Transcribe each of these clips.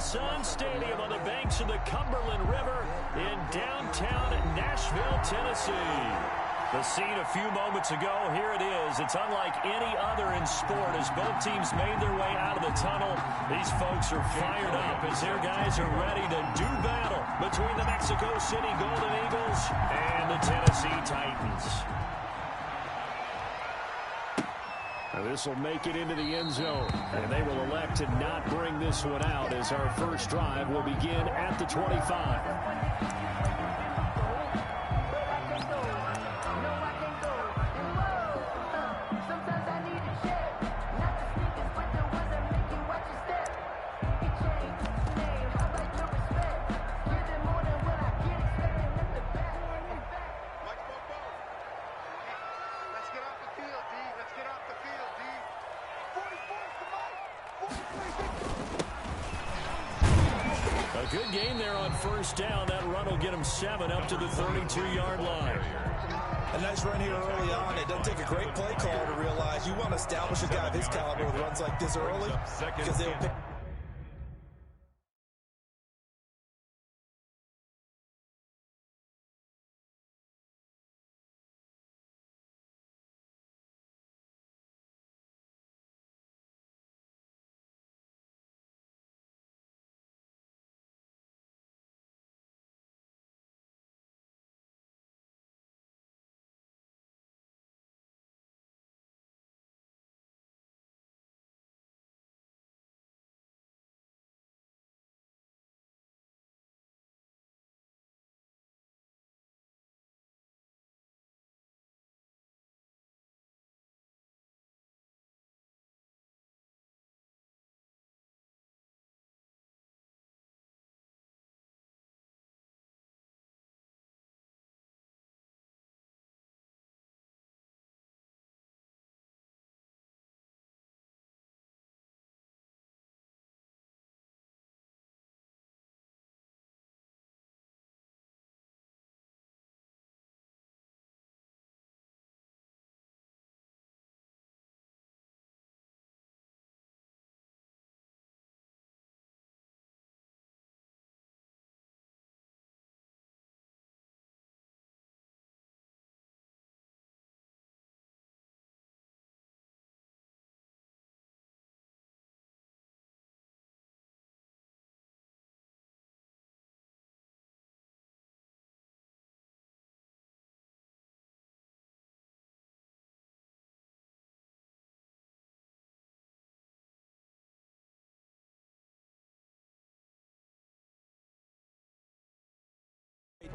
Nissan Stadium on the banks of the Cumberland River in downtown Nashville, Tennessee. The scene a few moments ago, here it is. It's unlike any other in sport as both teams made their way out of the tunnel. These folks are fired up as their guys are ready to do battle between the Mexico City Golden Eagles and the Tennessee Titans. Now this will make it into the end zone, and they will elect to not bring this one out as our first drive will begin at the 25. Good game there on first down. That run will get him 7 up to the 32-yard line. A nice run here early on. It doesn't take a great play call to realize you want to establish a guy of his caliber with runs like this early because they'll pick.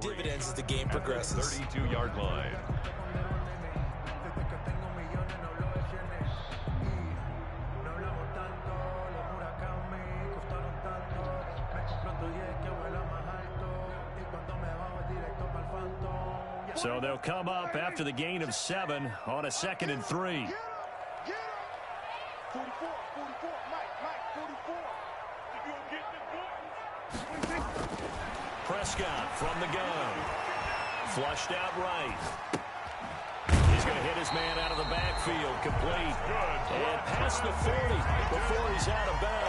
Dividends as the game progresses. 32-yard line. So they'll come up after the gain of 7 on a 2nd and 3. 44, Mike, 44. Prescott from the gun. Flushed out right. He's going to hit his man out of the backfield. Complete. And past the 40 before he's out of bounds.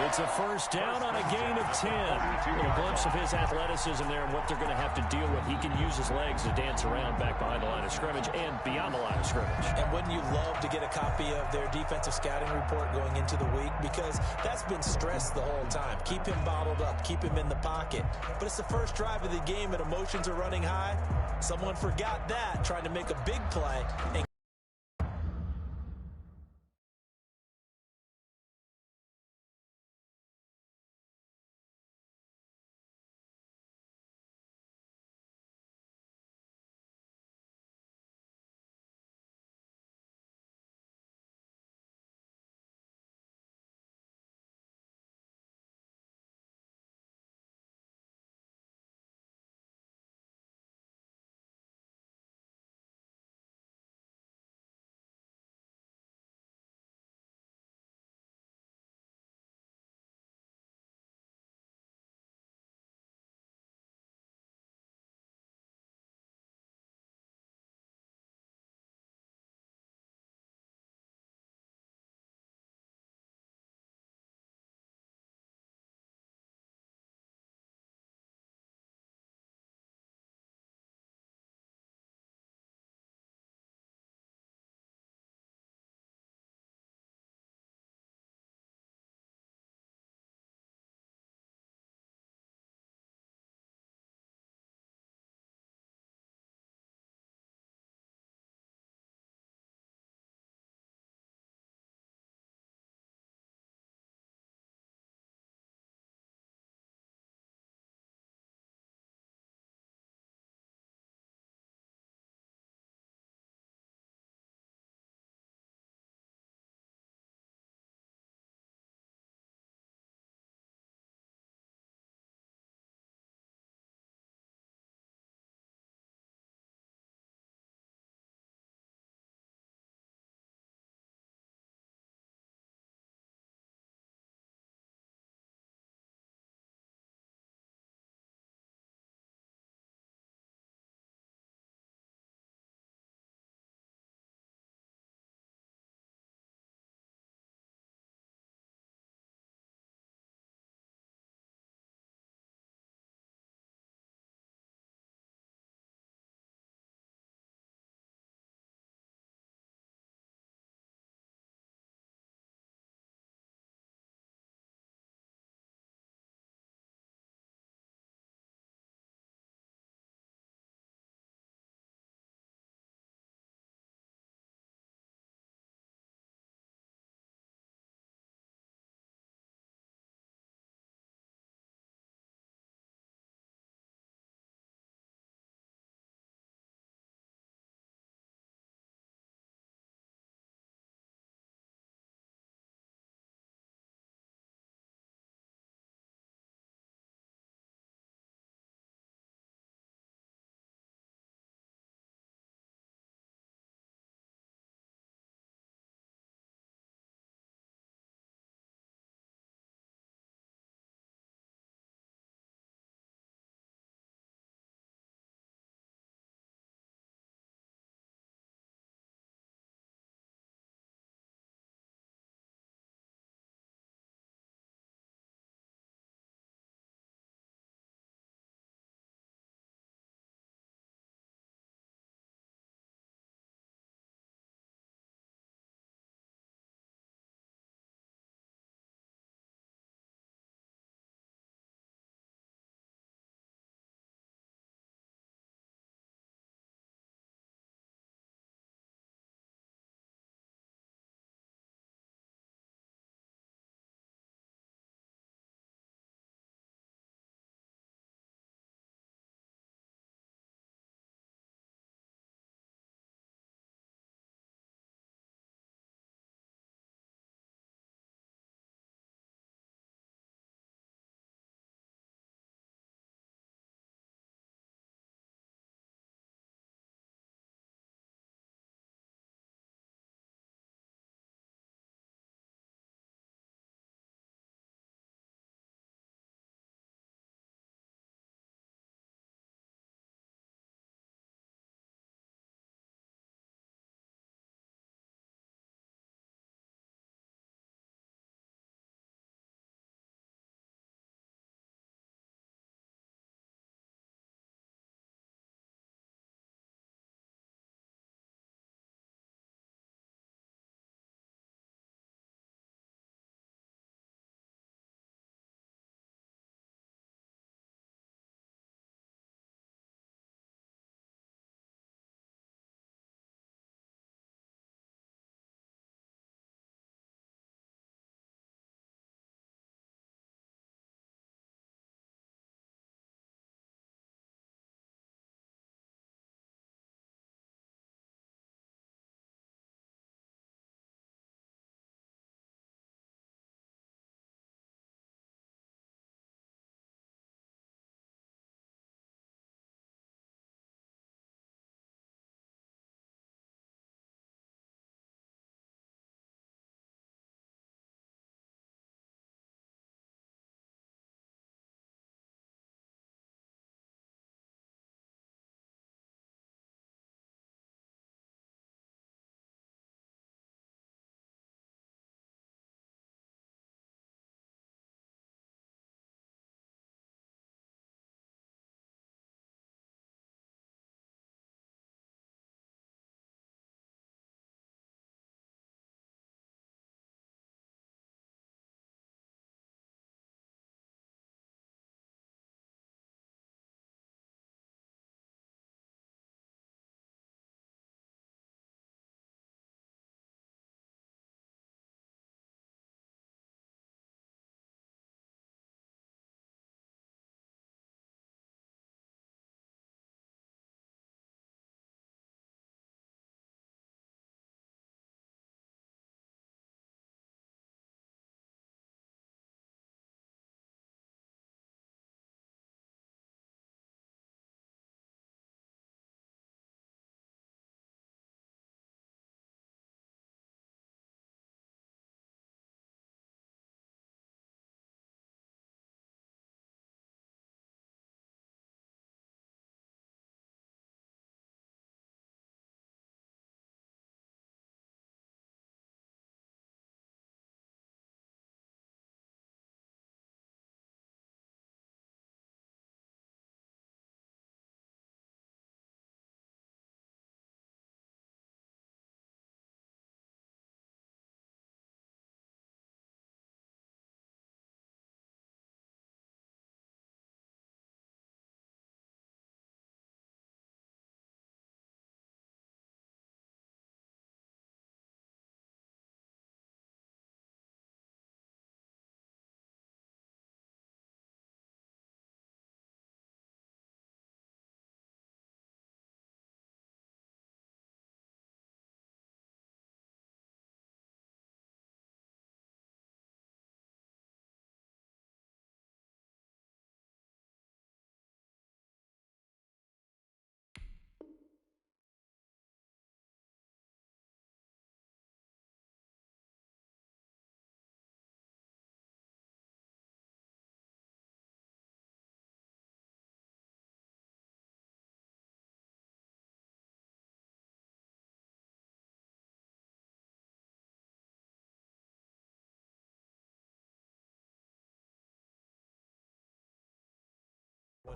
It's a first down on a gain of 10. A glimpse of his athleticism there and what they're going to have to deal with. He can use his legs to dance around back behind the line of scrimmage and beyond the line of scrimmage. And wouldn't you love to get a copy of their defensive scouting report going into the week? Because that's been stressed the whole time. Keep him bottled up. Keep him in the pocket. But it's the first drive of the game and emotions are running high. Someone forgot that, trying to make a big play. And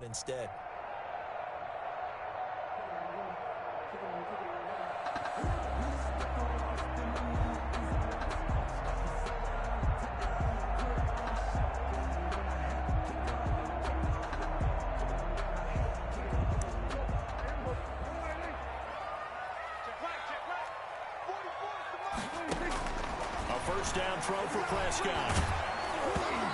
instead. First down throw for Prescott.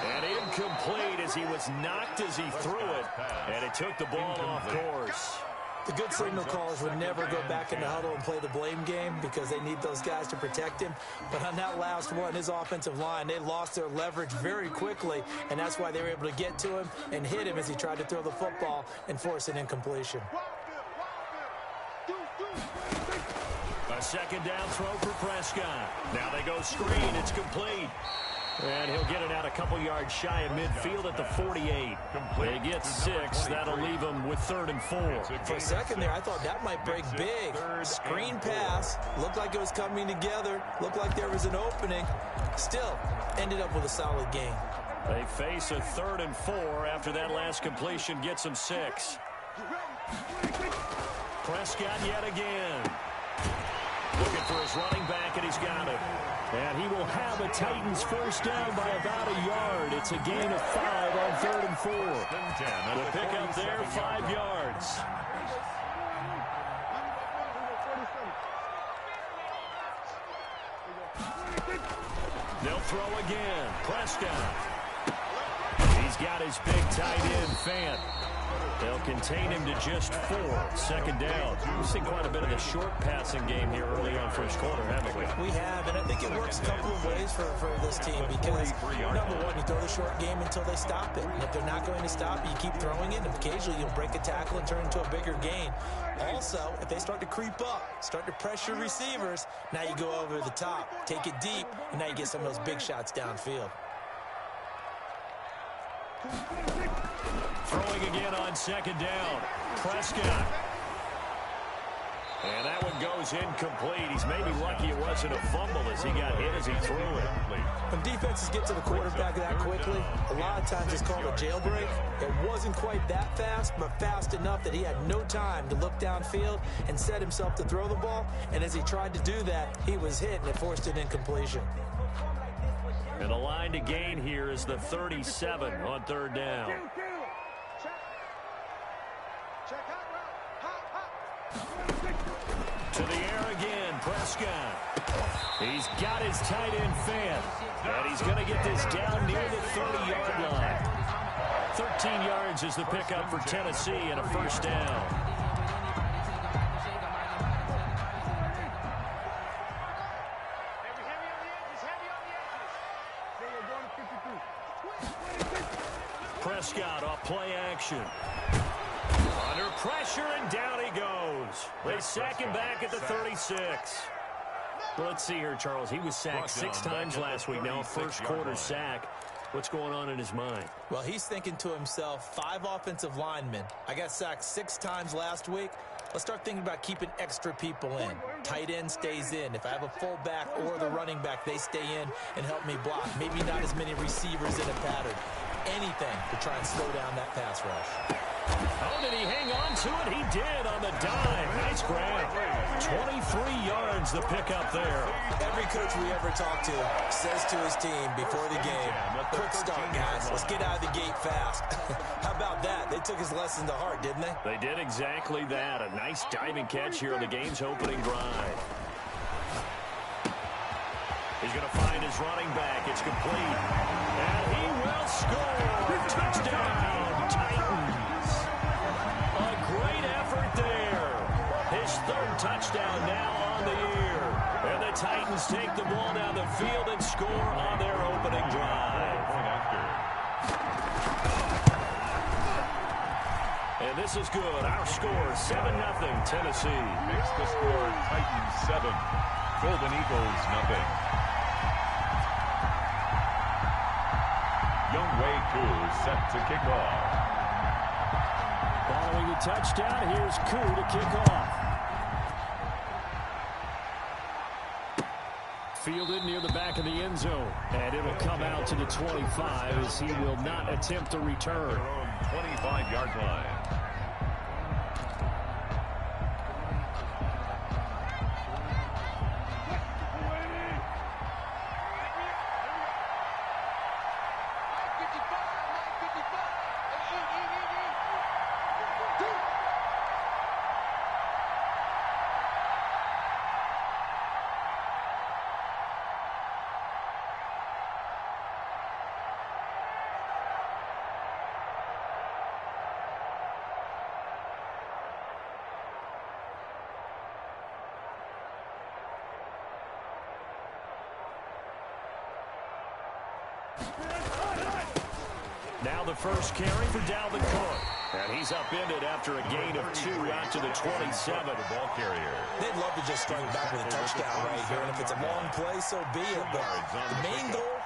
And incomplete as he was knocked as he threw it. And it took the ball off course. The good signal callers would never go back in the huddle and play the blame game because they need those guys to protect him. But on that last one, his offensive line, they lost their leverage very quickly, and that's why they were able to get to him and hit him as he tried to throw the football and force an incompletion. A second down throw for Prescott. Now they go screen. It's complete. And he'll get it out a couple yards shy of midfield at the 48. They get 6. That'll leave him with 3rd and 4. For a second there, I thought that might break big. Screen pass. Looked like it was coming together. Looked like there was an opening. Still, ended up with a solid gain. They face a 3rd and 4 after that last completion gets them 6. Prescott yet again. Looking for his running back, and he's got it. And he will have a Titans first down by about a yard. It's a gain of 5 on 3rd and 4. The pickup there, 5 yards. They'll throw again. Prescott. He's got his big tight end, Fant. They'll contain him to just 4. 2nd down. We've seen quite a bit of the short passing game here early on first quarter, haven't we? We have, and I think it works a couple of ways for this team because, number one, you throw the short game until they stop it. And if they're not going to stop it, you keep throwing it, and occasionally you'll break a tackle and turn it into a bigger gain. Also, if they start to creep up, start to pressure receivers, now you go over the top, take it deep, and now you get some of those big shots downfield. Throwing again on 2nd down. Prescott. And that one goes incomplete. He's maybe lucky it wasn't a fumble as he got hit as he threw it. When defenses get to the quarterback that quickly, a lot of times it's called a jailbreak. It wasn't quite that fast, but fast enough that he had no time to look downfield and set himself to throw the ball. And as he tried to do that, he was hit and it forced an incompletion. And the line to gain here is the 37 on 3rd down. To the air again, Prescott. He's got his tight end, Fant. And he's going to get this down near the 30-yard line. 13 yards is the pickup for Tennessee and a first down. Prescott off play action. Under pressure, and down he goes. They sack him back at the 36. Well, let's see here, Charles. He was sacked 6 times last week. Now a first quarter sack. What's going on in his mind? Well, he's thinking to himself, 5 offensive linemen. I got sacked 6 times last week. Let's start thinking about keeping extra people in. Tight end stays in. If I have a fullback or the running back, they stay in and help me block. Maybe not as many receivers in a pattern. Anything to try and slow down that pass rush. Oh, did he hang on to it? He did on the dive. Nice grab. 23 yards the pickup there. Every coach we ever talk to says to his team before the game, quick start, guys. Let's get out of the gate fast. How about that? They took his lesson to heart, didn't they? They did exactly that. A nice diving catch here on the game's opening drive. He's going to find his running back. It's complete. And he will score. Touchdown, Titans. A great effort there. His 3rd touchdown now on the year. And the Titans take the ball down the field and score on their opening drive. And this is good. Our score, 7-0, Tennessee. Makes the score Titans 7, Golden Eagles 0. Youngway Koo set to kick off. Following the touchdown, here's Koo to kick off. Fielded near the back of the end zone. And it'll come out to the 25 as he will not attempt to return. 25-yard line. Now the first carry for Dalvin Cook. And he's upended after a gain of 2 out to the 27. The ball carrier. They'd love to just strike back with a touchdown right here. And if it's a long play, so be it. But the main goal,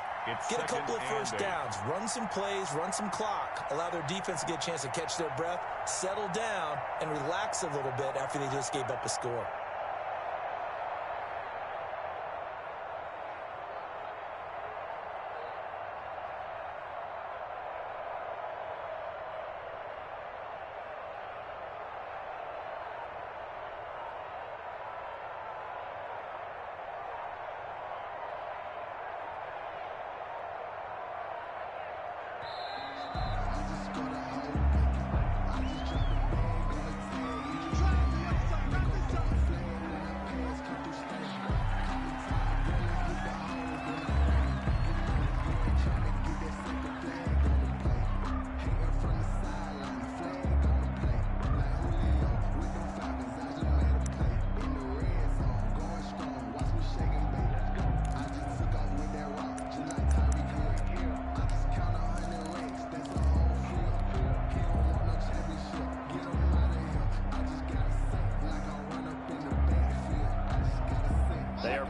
get a couple of first downs. Run some plays, run some clock. Allow their defense to get a chance to catch their breath, settle down, and relax a little bit after they just gave up a score.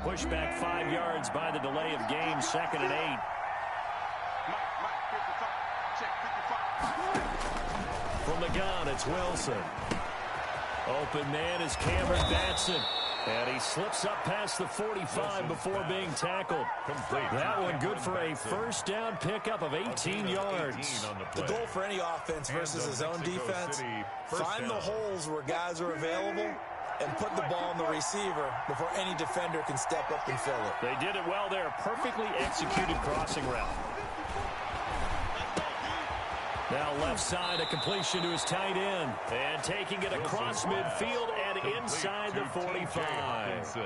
Pushed back 5 yards by the delay of game, 2nd and 8. From the gun, it's Wilson. Open man is Cameron Batson. And he slips up past the 45 before being tackled. That one good for a first down pickup of 18 yards. The goal for any offense versus his own defense, find the holes where guys are available and put the ball on the receiver before any defender can step up and fill it. They did it well there. Perfectly executed crossing route. Now left side, a completion to his tight end. And taking it across midfield and inside the 45.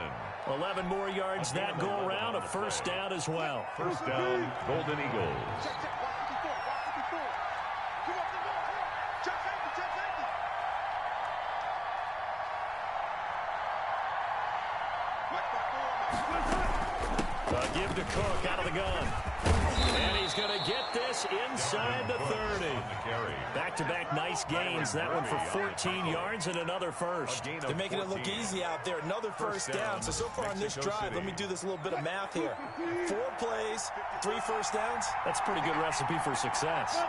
11 more yards that go around. A first down as well. First down, Golden Eagles. Give to Cook out of the gun. And he's going to get this inside the 30. Back-to-back nice gains. That one for 14 yards and another first. They're making it look easy out there. Another first down. So far on this drive, let me do this little bit of math here. 4 plays, 3 first downs. That's a pretty good recipe for success.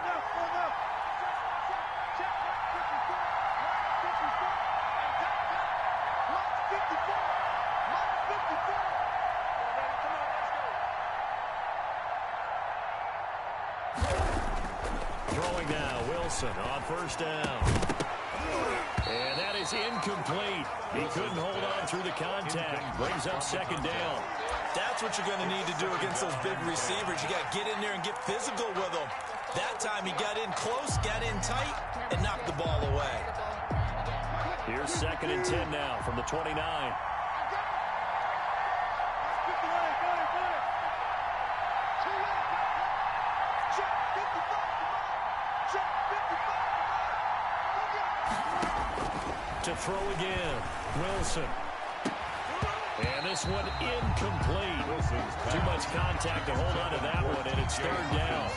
Throwing now, Wilson on first down. And that is incomplete. He couldn't hold on through the contact. Brings up 2nd down. That's what you're going to need to do against those big receivers. You got to get in there and get physical with them. That time he got in close, got in tight, and knocked the ball away. Here's 2nd and 10 now from the 29. To throw again, Wilson. And this one incomplete. Too much contact to hold on to that one, and it's 3rd down.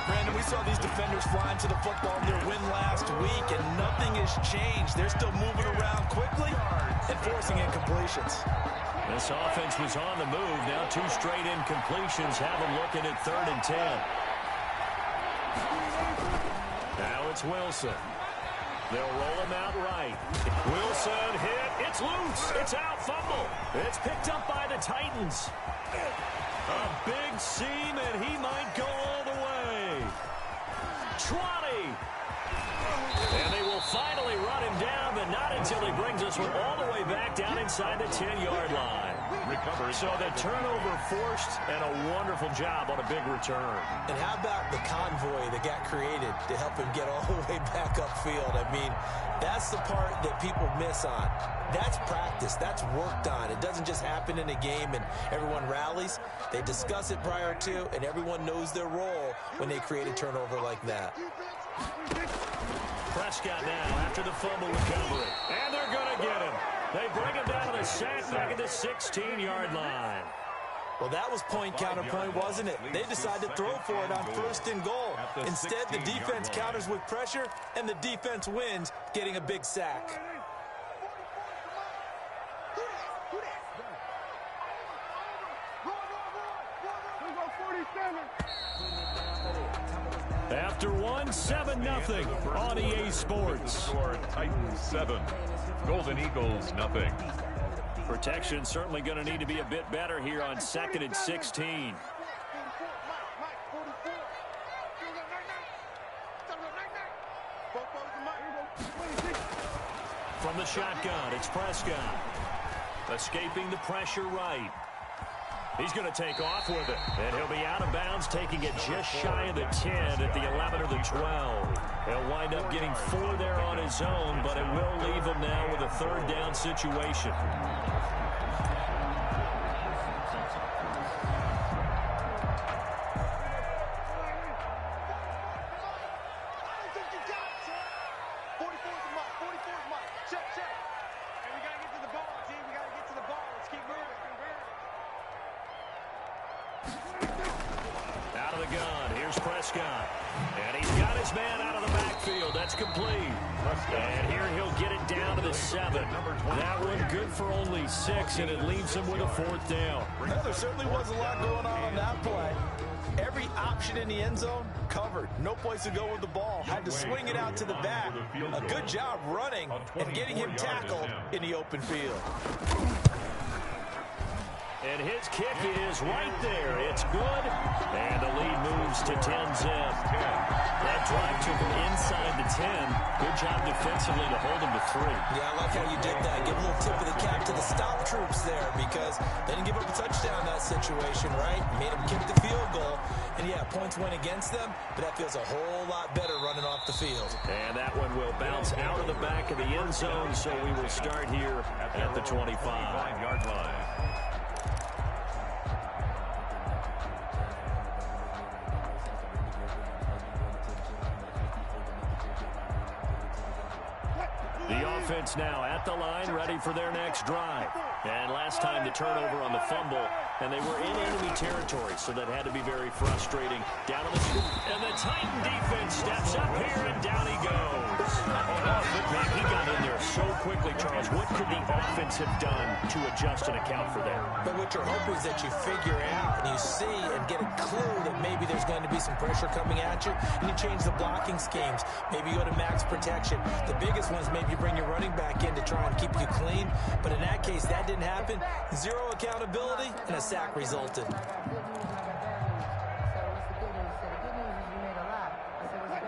Brandon, we saw these defenders flying to the football in their win last week, and nothing has changed. They're still moving around quickly and forcing incompletions. This offense was on the move. Now 2 straight incompletions have them looking at 3rd and 10. Now it's Wilson. They'll roll him out right. Wilson hit. It's loose. It's out. Fumble. It's picked up by the Titans. A big seam, and he might go all the way. 20. And they will finally run him down, but not until he brings us all the way back down inside the 10-yard line. So the turnover forced, and a wonderful job on a big return. And how about the convoy that got created to help him get all the way back upfield? I mean, that's the part that people miss on. That's practice. That's worked on. It doesn't just happen in a game and everyone rallies. They discuss it prior to, and everyone knows their role when they create a turnover like that. Prescott now after the fumble recovery. And they're going to get him. They bring him down to the sack back at the 16-yard line. Well, that was point counterpoint, wasn't it? They decided to throw for it on 1st and goal. Instead, the defense counters with pressure, and the defense wins, getting a big sack. After one, 7-0 on EA Sports. Titans 7, Golden Eagles nothing. Protection certainly going to need to be a bit better here on 2nd and 16. From the shotgun, it's Prescott. Escaping the pressure right. He's going to take off with it, and he'll be out of bounds, taking it just shy of the 10 at the 11 or the 12. He'll wind up getting 4 there on his own, but it will leave him now with a 3rd down situation. Out of the gun, here's Prescott. And he's got his man out of the backfield. That's complete. And here he'll get it down to the 7. That one good for only 6, and it leaves him with a 4th down. Well, there certainly was a lot going on that play. Every option in the end zone covered. No place to go with the ball. Had to swing it out to the back. A good job running and getting him tackled in the open field. And his kick is right there. It's good. And the lead moves to 10-zip. That drive took him inside the 10. Good job defensively to hold him to 3. Yeah, I like how you did that. Give a little tip of the cap to the stop troops there, because they didn't give up a touchdown in that situation, right? Made him kick the field goal. And, yeah, points went against them, but that feels a whole lot better running off the field. And that one will bounce out of the back of the end zone, so we will start here at the 25-yard line. The offense now at the line, ready for their next drive. And last time the turnover on the fumble, and they were in enemy territory, so that had to be very frustrating. Down on the street, and the Titan defense steps up here, and down he goes. Man, he got in there so quickly, Charles. What could the offense have done to adjust and account for that? But what you're hoping is that you figure out and you see and get a clue that maybe there's going to be some pressure coming at you, and you change the blocking schemes. Maybe you go to max protection. The biggest one is maybe you bring your running back in to try and keep you clean. But in that case, that didn't happen. 0 accountability, and a sack resulted.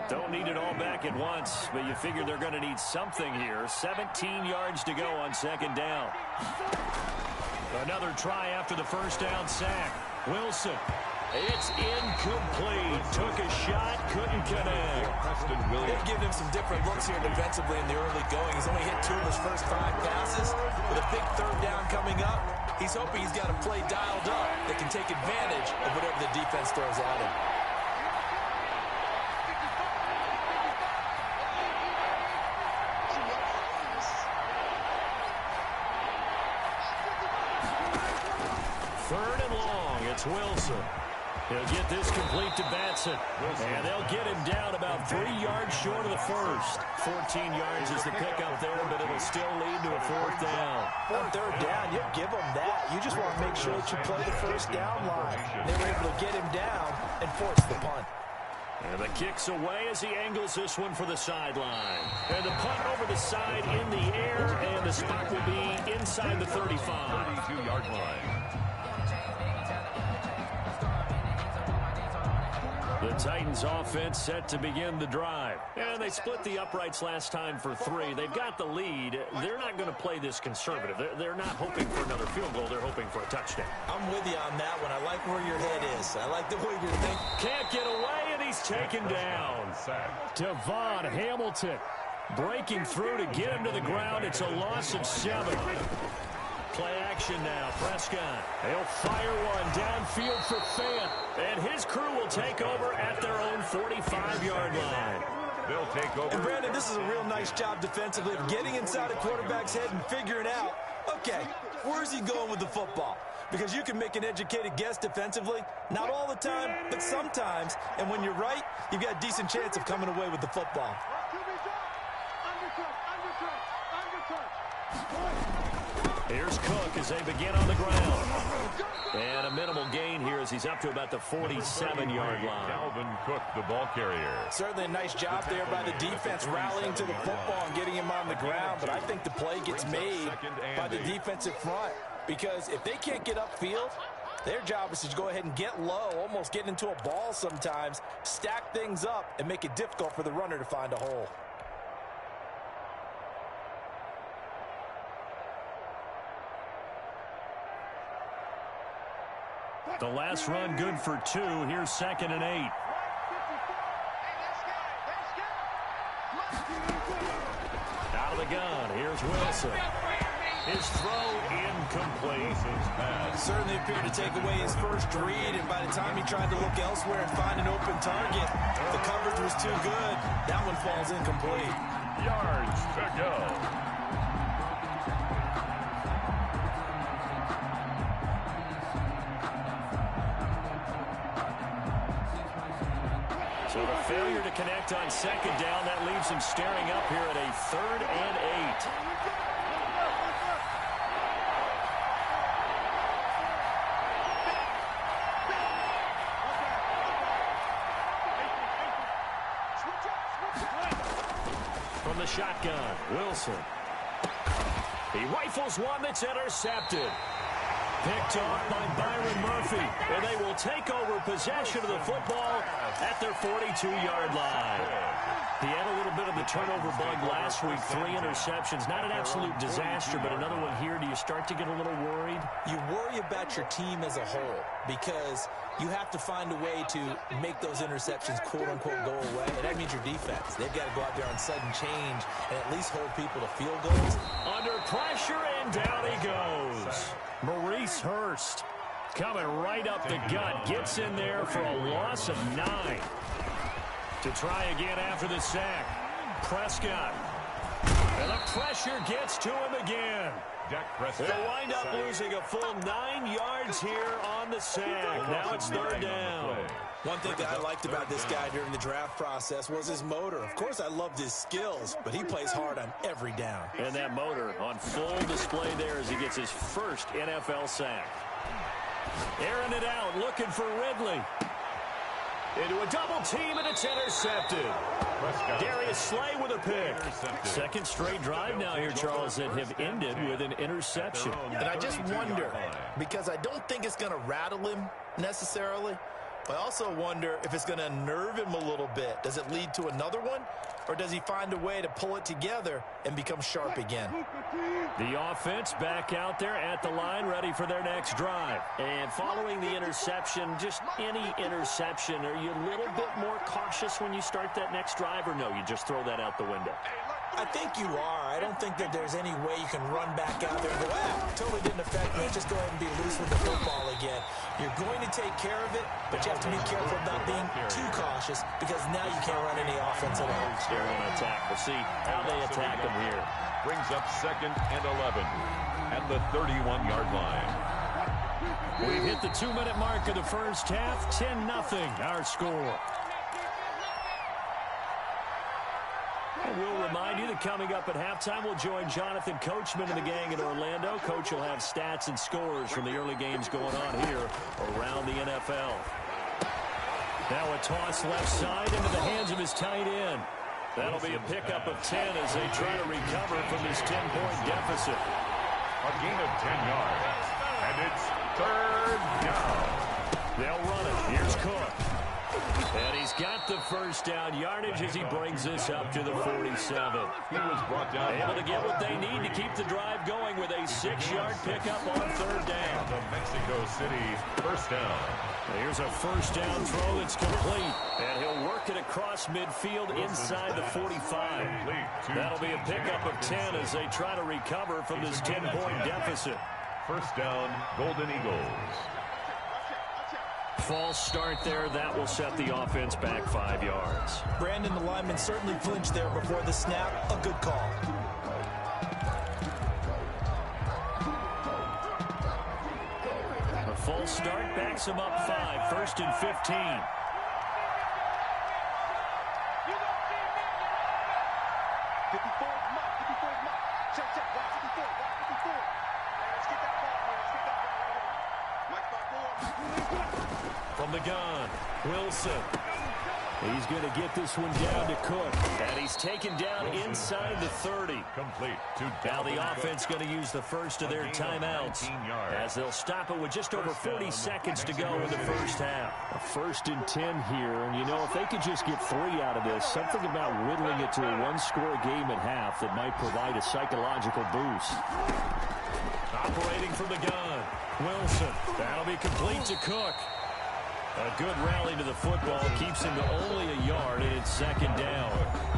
Don't need it all back at once, but you figure they're going to need something here. 17 yards to go on 2nd down. Another try after the 1st down sack. Wilson. It's incomplete. Took a shot, couldn't connect. They've given him some different looks here defensively in the early going. He's only hit 2 of his first 5 passes. With a big 3rd down coming up, he's hoping he's got a play dialed up that can take advantage of whatever the defense throws at him. It's Wilson. He'll get this complete to Batson. And they'll get him down about 3 yards short of the 1st. 14 yards is the pickup there, but it'll still lead to a 4th down. On 3rd down, you give them that. You just want to make sure that you play the 1st down line. They were able to get him down and force the punt. And the kick's away as he angles this one for the sideline. And the punt over the side in the air, and the spot will be inside the 35. 32-yard line. The Titans offense set to begin the drive. And they split the uprights last time for 3. They've got the lead. They're not going to play this conservative. They're not hoping for another field goal. They're hoping for a touchdown. I'm with you on that one. I like where your head is. I like the way you're thinking. Can't get away, and he's taken down. Devon Hamilton breaking through to get him to the ground. It's a loss of 7. Play action now. Prescott. They'll fire one downfield for Fant. And his crew will take over at their own 45-yard line. They'll take over. And Brandon, this is a real nice job defensively of getting inside a quarterback's head and figuring out, okay, where's he going with the football? because you can make an educated guess defensively. Not all the time, but sometimes. And when you're right, you've got a decent chance of coming away with the football. Here's Cook as they begin on the ground. And a minimal gain here as he's up to about the 47-yard line. Dalvin Cook, the ball carrier. Certainly a nice job there by the defense rallying to the football and getting him on the ground. But I think the play gets made by the defensive front. Because if they can't get upfield, their job is to go ahead and get low, almost get into a ball sometimes, stack things up, and make it difficult for the runner to find a hole. The last run good for 2. Here's 2nd and 8. Out of the gun. Here's Wilson. His throw incomplete. Certainly appeared to take away his first read, and by the time he tried to look elsewhere and find an open target, the coverage was too good. That one falls incomplete. Yards to go. So the failure to connect on 2nd down, that leaves him staring up here at a 3rd and 8. From the shotgun, Wilson. He rifles one that's intercepted. Picked off by Byron Murphy, and they will take over possession of the football at their 42-yard line. He had a little bit of the turnover bug last week, 3 interceptions. Not an absolute disaster, but another one here. Do you start to get a little worried? You worry about your team as a whole because you have to find a way to make those interceptions, quote-unquote, go away. And that means your defense. They've got to go out there on sudden change and at least hold people to field goals. Under pressure, and down he goes. Maurice Hurst coming right up the gut. Gets in there for a loss of 9. To try again after the sack. Prescott. And the pressure gets to him again. They'll wind up losing a full 9 yards here on the sack. Now it's 3rd down. One thing that I liked about this guy during the draft process was his motor. Of course, I loved his skills, but he plays hard on every down. And that motor on full display there as he gets his first NFL sack. Airing it out, looking for Ridley. Into a double team, and it's intercepted. Darius Slay with a pick. 2nd straight drive now here, Charles, that have ended with an interception. And I just wonder, because I don't think it's going to rattle him necessarily, but I also wonder if it's going to unnerve him a little bit. Does it lead to another one, or does he find a way to pull it together and become sharp again? The offense back out there at the line, ready for their next drive. And following the interception, just any interception, are you a little bit more cautious when you start that next drive, or no, you just throw that out the window? I think you are. I don't think that there's any way you can run back out there and go, totally didn't affect me. Let's just go ahead and be loose with the football again. You're going to take care of it, but you have to be careful about being too cautious because now you can't run any offense at all. They're going to attack. We'll see how they attack them here. Brings up 2nd and 11 at the 31-yard line. We've hit the 2-minute mark of the first half. 10-0 our score. And we'll remind you that coming up at halftime, we'll join Jonathan Coachman and the gang in Orlando. Coach will have stats and scores from the early games going on here around the NFL. Now a toss left side into the hands of his tight end. That'll be a pickup of 10 as they try to recover from this 10-point deficit. A gain of 10 yards. And it's 3rd down. They'll run it. Here's Cook. And he's got the first down yardage as he brings this up to the 47. He was brought down. Able to get what they need to keep the drive going with a 6-yard pickup on 3rd down. The Mexico City 1st down. Here's a 1st down throw that's complete. And he'll work it across midfield inside the 45. That'll be a pickup of 10 as they try to recover from this 10-point deficit. 1st down, Golden Eagles. False start there. That will set the offense back 5 yards. Brandon, the lineman certainly flinched there before the snap. A good call. false start backs them up 5. First and 15. 54 is Mike. 54 is Mike. Check, check. Watch 54. Watch 54. Let's get that ball, man. Let's get that ball right here. Mike by 4. From the gun, Wilson. He's going to get this one down to Cook. And he's taken down inside the 30. Complete to Now the offense going to use the first of their timeouts as they'll stop it with just over 40 seconds to go in the first half. A 1st and 10 here, and you know, if they could just get 3 out of this, something about whittling it to a one-score game at half that might provide a psychological boost. Operating from the gun, Wilson. That'll be complete to Cook. A good rally to the football keeps him to only a yard, and it's 2nd down.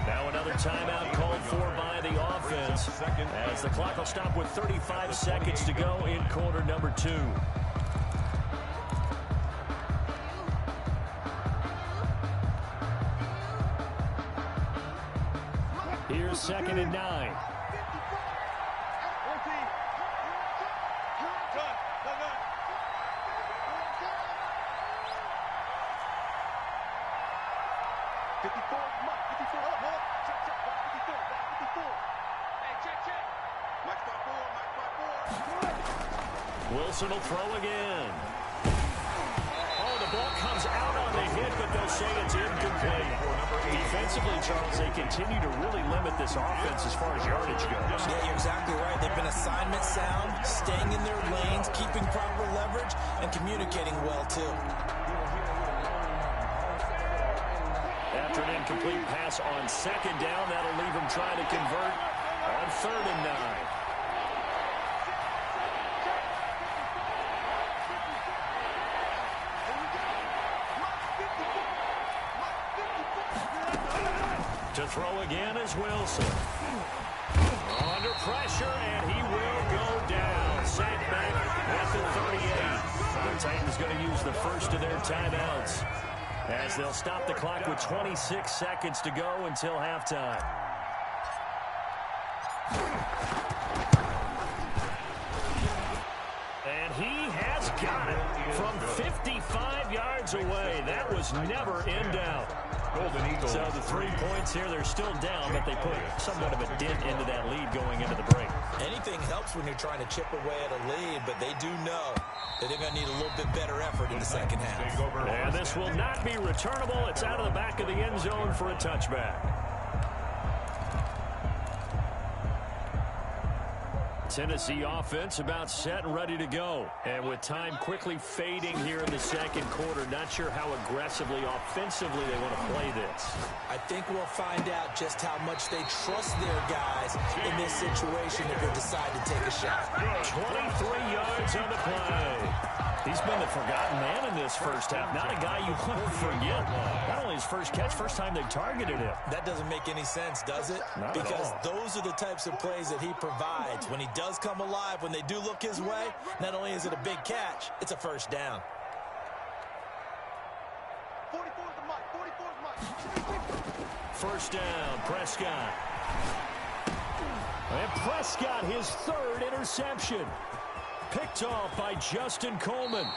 Now another timeout called for by the offense as the clock will stop with 35 seconds to go in quarter number 2. Here's 2nd and 9. 54 is Mike. 54. Oh, no. Check, check. Watch 54. Watch 54. Hey, check, check. Mike by 4. Mike by 4. Wilson will throw again. Oh, the ball comes out on the hit, but they'll say it's incomplete. Defensively, Charles, they continue to really limit this offense as far as yardage goes. Yeah, you're exactly right. They've been assignment sound, staying in their lanes, keeping proper leverage, and communicating well, too. After an incomplete pass on 2nd down, that'll leave him trying to convert on 3rd and 9. To throw again is Wilson. Under pressure, and he will go down. Sacked back at the 38. The Titans going to use the first of their timeouts as they'll stop the clock with 26 seconds to go until halftime. And he has got it from 55 yards away. That was never in doubt. Golden Eagles. So the 3 points here, they're still down, but they put somewhat of a dent into that lead going into the break. Anything helps when you're trying to chip away at a lead, but they do know that they're going to need a little bit better effort in the second half. And this will not be returnable. It's out of the back of the end zone for a touchback. Tennessee offense about set and ready to go. And with time quickly fading here in the second quarter, not sure how aggressively, offensively they want to play this. I think we'll find out just how much they trust their guys in this situation if they decide to take a shot. 23 yards on the play. He's been the forgotten man in this first half. Not a guy you want to forget. Not only his first catch, first time they targeted him. That doesn't make any sense, does it? Not because at all. those are the types of plays that he provides. When he does come alive, when they do look his way, not only is it a big catch, it's a first down. 44 is the Mike. 44 is Mike. First down, Prescott. And Prescott, his 3rd interception. Picked off by Justin Coleman.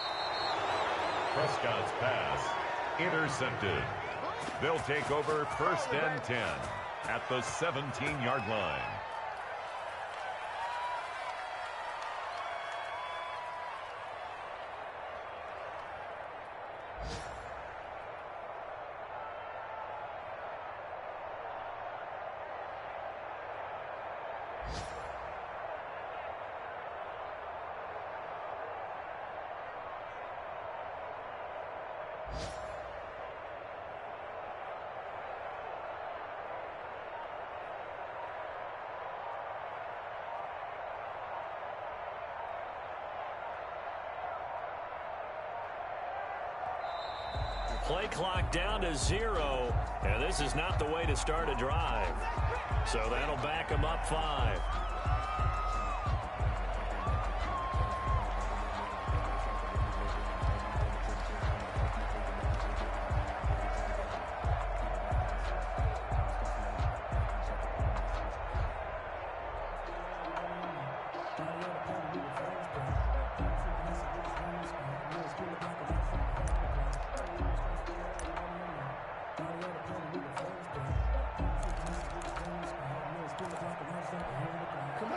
Prescott's pass intercepted. They'll take over 1st and 10 at the 17-yard line. Play clock down to 0, and this is not the way to start a drive. So that'll back them up 5.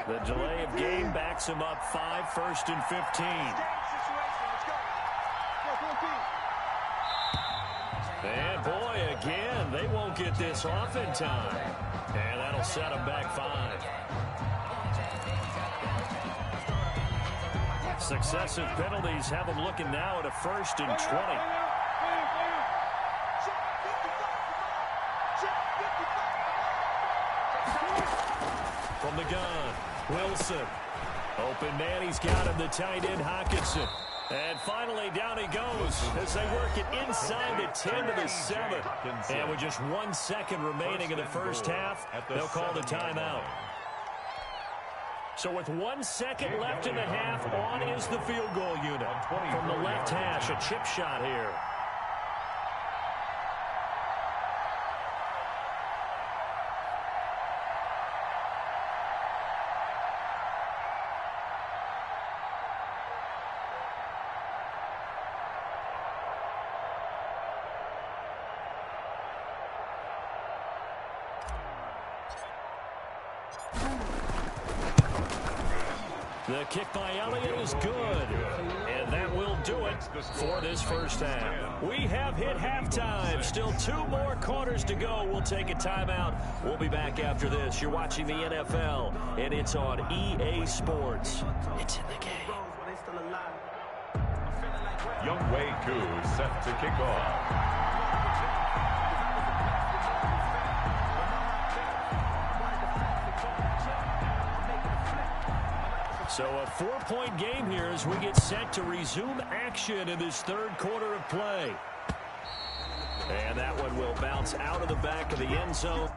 The delay of game backs him up 5, 1st and 15. And boy, again, they won't get this off in time. And that'll set them back 5. Successive penalties have them looking now at a 1st and 20. From the gun, Wilson. Open man, he's got him, the tight end, Hockenson. And finally, down he goes as they work it inside the 10 to the 7. And with just 1 second remaining in the first half, they'll call the timeout. So with 1 second left in the half, on is the field goal unit. From the left hash, a chip shot here. The kick by Elliott is good. And that will do it for this first half. We have hit halftime. Still 2 more quarters to go. We'll take a timeout. We'll be back after this. You're watching the NFL, and it's on EA Sports. It's in the game. Young Wei Koo set to kick off. So a 4-point game here as we get set to resume action in this third quarter of play. And that one will bounce out of the back of the end zone.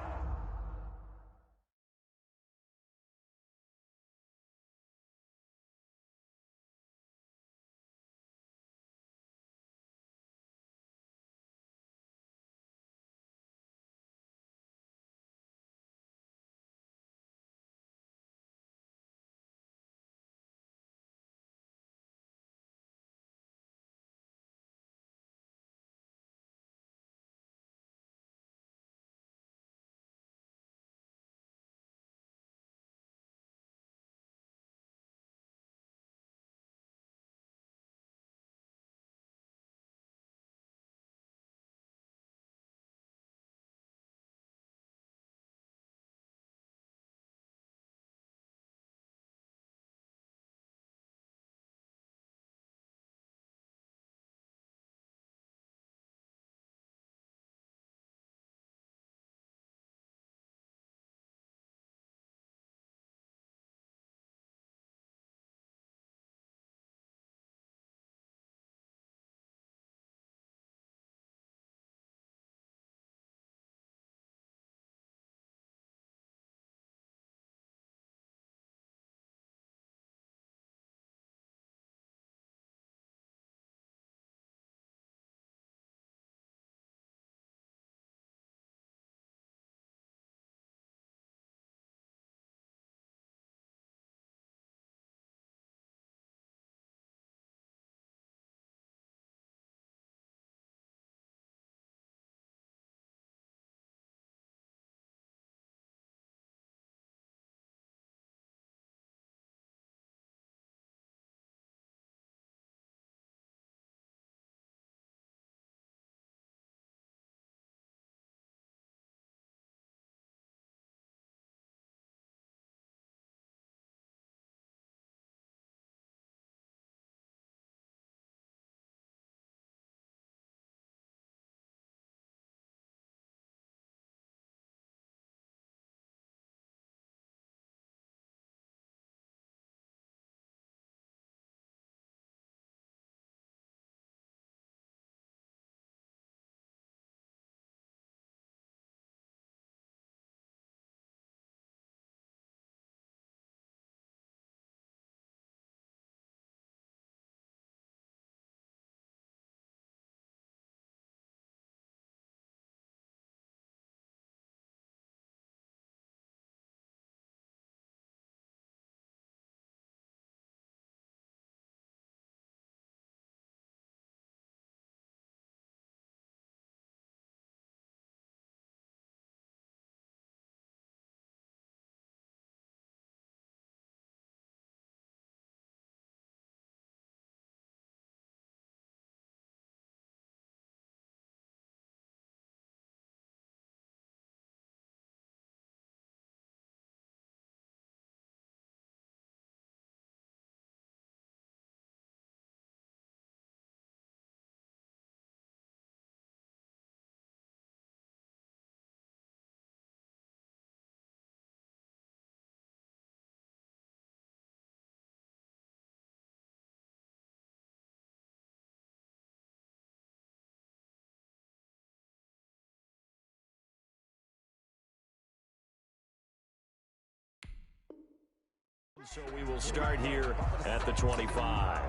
So we will start here at the 25.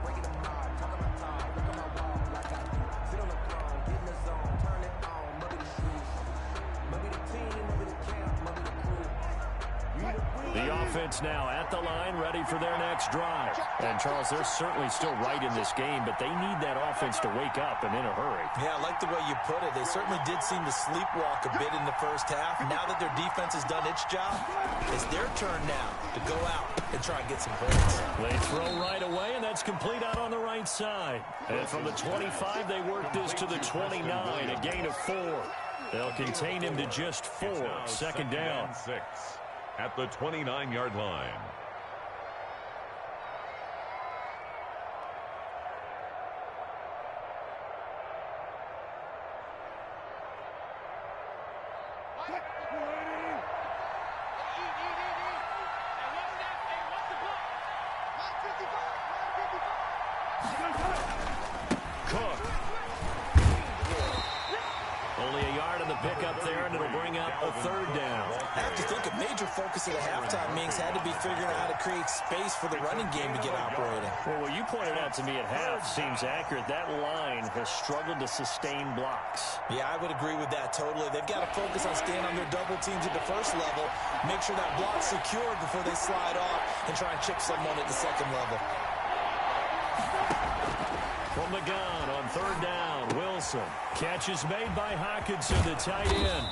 The offense now at the line, ready for their next drive. And, Charles, they're certainly still right in this game, but they need that offense to wake up and in a hurry. Yeah, I like the way you put it. They certainly did seem to sleepwalk a bit in the first half. Now that their defense has done its job, it's their turn now to go out and try and get some points. They throw right away, and that's complete out on the right side. And from the 25, they work this to the 29, a gain of 4. They'll contain him to just 4. Second down. 6 at the 29-yard line. Only a yard on the pickup there, and it'll bring up a third down. I have to think a major focus of the halftime meetings had to be figuring out how to create space for the running game to get operating. Well, what you pointed out to me at half seems accurate. That line has struggled to sustain blocks. Yeah, I would agree with that totally. They've got to focus on staying on their double teams at the first level, make sure that block's secured before they slide off and try and chip someone at the second level. From the gun on third down, Wilson. Catch is made by Hockenson, the tight end.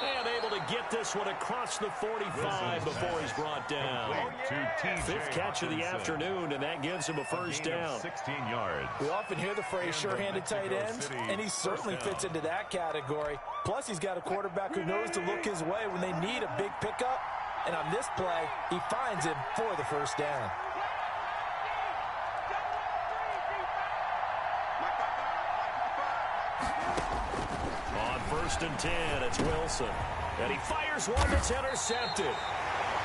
And able to get this one across the 45 before he's brought down. Fifth catch of the afternoon, and that gives him a first down. 16 yards. We often hear the phrase sure-handed tight ends, and he certainly fits into that category. Plus, he's got a quarterback who knows to look his way when they need a big pickup. And on this play, he finds him for the first down. On first and 10, it's Wilson. And he fires one that's intercepted.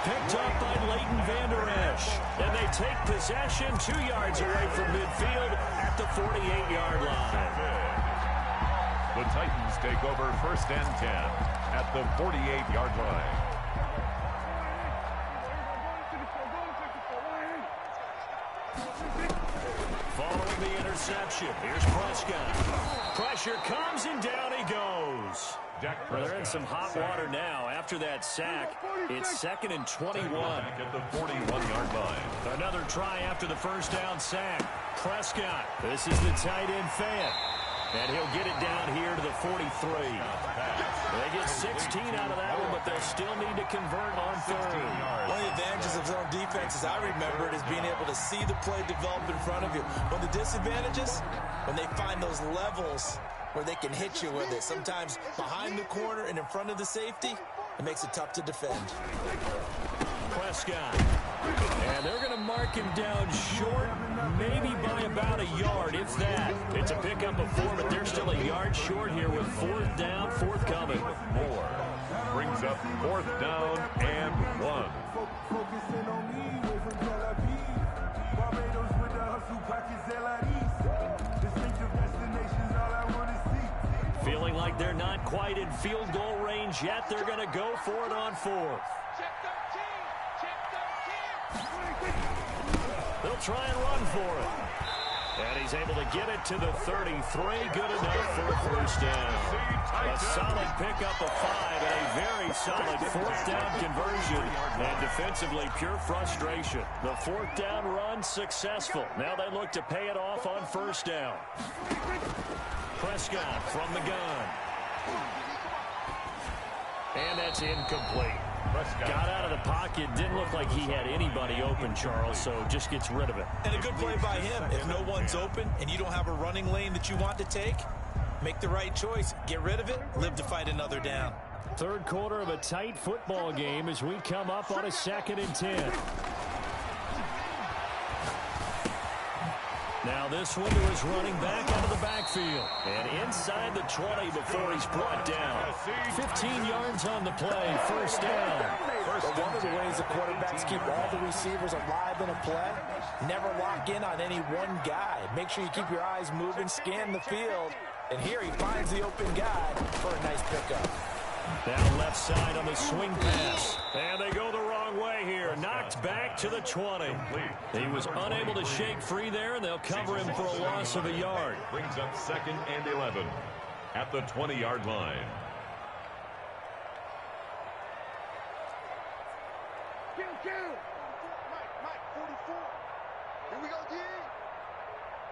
Picked up by Leighton Vander Esch. And they take possession 2 yards away from midfield at the 48-yard line. The Titans take over first and 10 at the 48-yard line. Following the interception, here's Prescott. Pressure comes, and down he goes. Well, they're in some hot water now. After that sack, it's second and 21. At the 41-yard line. Another try after the first down sack. Prescott, this is the tight end fan. And he'll get it down here to the 43. They get 16 out of that one, but they'll still need to convert on third. One of the advantages of zone defense, as I remember it, is being able to see the play develop in front of you. One of the disadvantages, when they find those levels where they can hit you with it, sometimes behind the corner and in front of the safety, it makes it tough to defend. Prescott. And they're going to mark him down short, maybe by about a yard, if that. It's a pickup of 4, but they're still a yard short here with fourth down, forthcoming. Moore brings up fourth down and 1. Feeling like they're not quite in field goal range yet. They're going to go for it on fourth. They'll try and run for it. And he's able to get it to the 33. Good enough for a first down. A solid pickup of 5 and a very solid fourth down conversion. And defensively, pure frustration. The fourth down run successful. Now they look to pay it off on first down. Prescott from the gun. And that's incomplete. Got out of the pocket. Didn't look like he had anybody open, Charles, so just gets rid of it. And a good play by him. If no one's open and you don't have a running lane that you want to take, make the right choice. Get rid of it. Live to fight another down. Third quarter of a tight football game as we come up on a 2nd and 10. Now this one to his running back out of the backfield. And inside the 20 before he's brought down. 15 yards on the play. First down. But one of the ways the quarterbacks keep all the receivers alive in a play, never lock in on any one guy. Make sure you keep your eyes moving, scan the field. And here he finds the open guy for a nice pickup. Down left side on the swing pass. And they go the wrong way here. Knocked It's back to the 20. He was unable to shake free there, and they'll cover him for a loss of a yard. Brings up 2nd and 11 at the 20-yard line. Mike, 44. Here we go, D.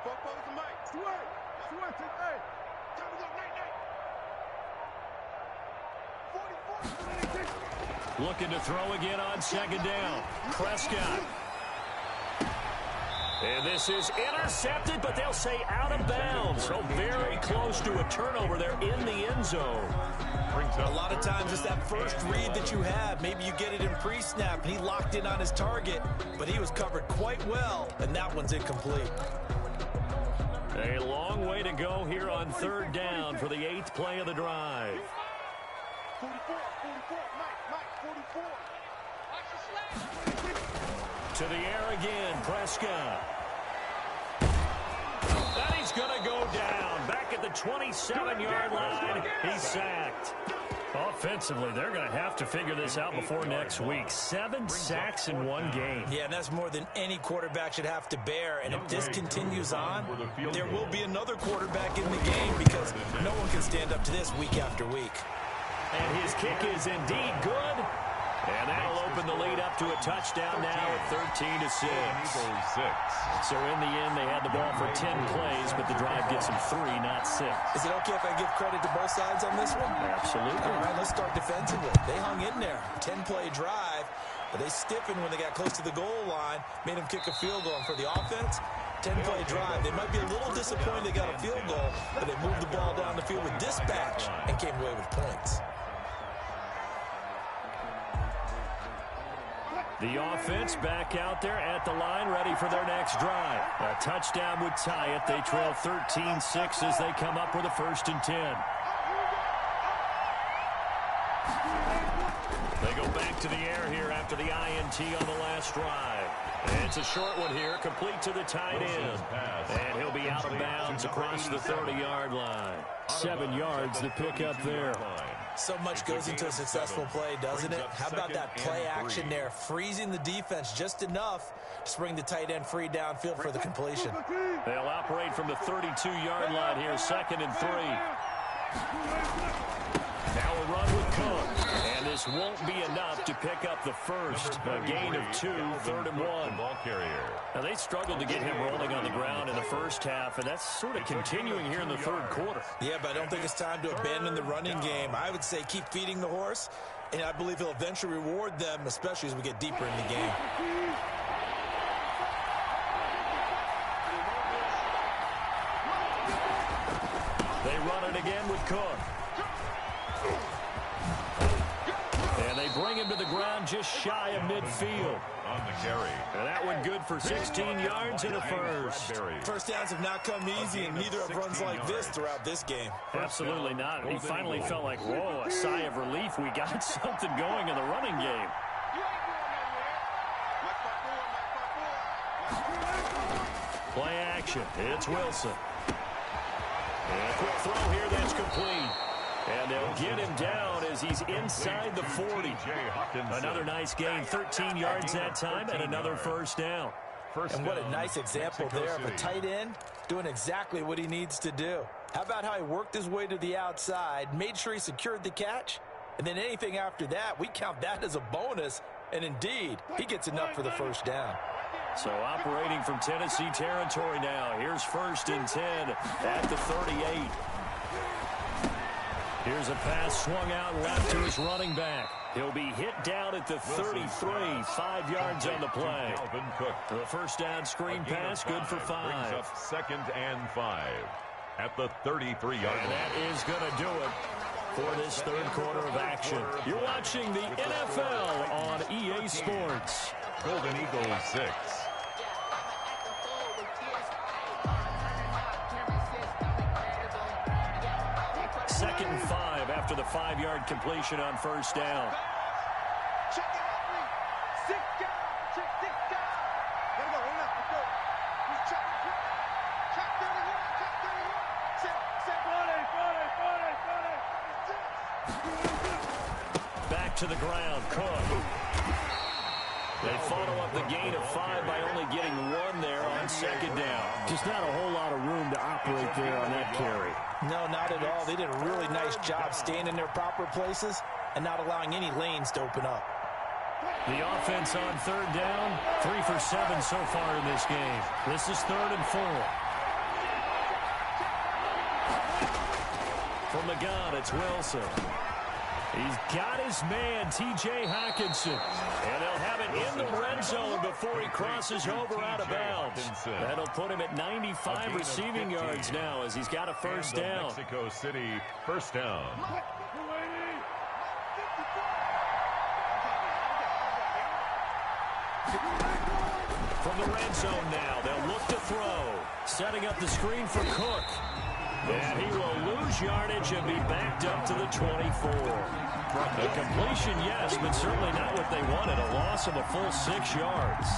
Four to Mike. Swear, hey. Time to go, night. 44. Looking to throw again on 2nd down. Prescott. And this is intercepted, but they'll say out of bounds. So very close to a turnover there in the end zone. A lot of times it's that first read that you have. Maybe you get it in pre-snap, and he locked in on his target, but he was covered quite well, and that one's incomplete. A long way to go here on 3rd down for the 8th play of the drive. 44, Mike, 44. To the air again, Prescott. And he's going to go down. Back at the 27-yard line, he's sacked. Offensively, they're going to have to figure this out before next week. 7 sacks in one game. Yeah, and that's more than any quarterback should have to bear. And if this continues on, there will be another quarterback in the game because no one can stand up to this week after week. And his kick is indeed good. And that'll open the lead up to a touchdown now at 13-6. So in the end, they had the ball for 10 plays, but the drive gets them 3, not 6. Is it okay if I give credit to both sides on this one? Absolutely. All right, let's start defensively. They hung in there. 10-play drive, but they stiffened when they got close to the goal line, made them kick a field goal. And for the offense, 10-play drive. They might be a little disappointed they got a field goal, but they moved the ball down the field with dispatch and came away with points. The offense back out there at the line, ready for their next drive. A touchdown would tie it. They trail 13-6 as they come up with a 1st and 10. They go back to the air here after the INT on the last drive. And it's a short one here, complete to the tight end. And he'll be out of bounds across the 30-yard line. 7 yards to pick up there. So much goes into a successful play, doesn't it? How about that play action there, freezing the defense just enough to bring the tight end free downfield for the completion. They'll operate from the 32-yard line here, 2nd and 3. Now a run with Cook, and this won't be enough to pick up the first. A gain of 2, 3rd and 1. Ball carrier. Now they struggled to get him rolling on the ground in the first half, and that's sort of continuing here in the 3rd quarter. Yeah, but I don't think it's time to abandon the running game. I would say keep feeding the horse, and I believe he'll eventually reward them, especially as we get deeper in the game. They run it again with Cook. And they bring him to the ground just shy of midfield. On the carry. And that one good for 16 yards and a first. First downs have not come easy, and neither have runs like this throughout this game. Absolutely not. He finally felt like, whoa, a sigh of relief. We got something going in the running game. Play action. It's Wilson. And a quick throw here that's complete. And they'll get him down as he's inside the 40. Another nice gain, 13 yards that time, and another first down. And what a nice example there of a tight end doing exactly what he needs to do. How about how he worked his way to the outside, made sure he secured the catch, and then anything after that, we count that as a bonus. And indeed, he gets enough for the first down. So operating from Tennessee territory now. Here's 1st and 10 at the 38. Here's a pass swung out left to his running back. He'll be hit down at the 33, 5 yards on the play. The first down screen pass, good for 5. Brings up 2nd and 5 at the 33-yard line. And that is going to do it for this 3rd quarter of action. You're watching the NFL on EA Sports. Golden Eagles 6. Second and 5 after the 5-yard completion on first down. Check it out. 6 guys. Check 6 guys. Let go. Let's go. Check 31. Back to the ground. Cook. They fought up the gain of 5 by only getting 1 there on second down. Just not a whole lot of room to operate there on that carry. No, not at all. They did a really nice job staying in their proper places and not allowing any lanes to open up. The offense on third down, 3 for 7 so far in this game. This is 3rd and 4. From the gun, it's Wilson. He's got his man, T.J. Hockenson. And they'll have it in the red zone before he crosses over out of bounds. That'll put him at 95 receiving yards now as he's got a first down. Mexico City, first down. From the red zone now, they'll look to throw. Setting up the screen for Cook. And he will lose yardage and be backed up to the 24. A completion, yes, but certainly not what they wanted. A loss of a full 6 yards.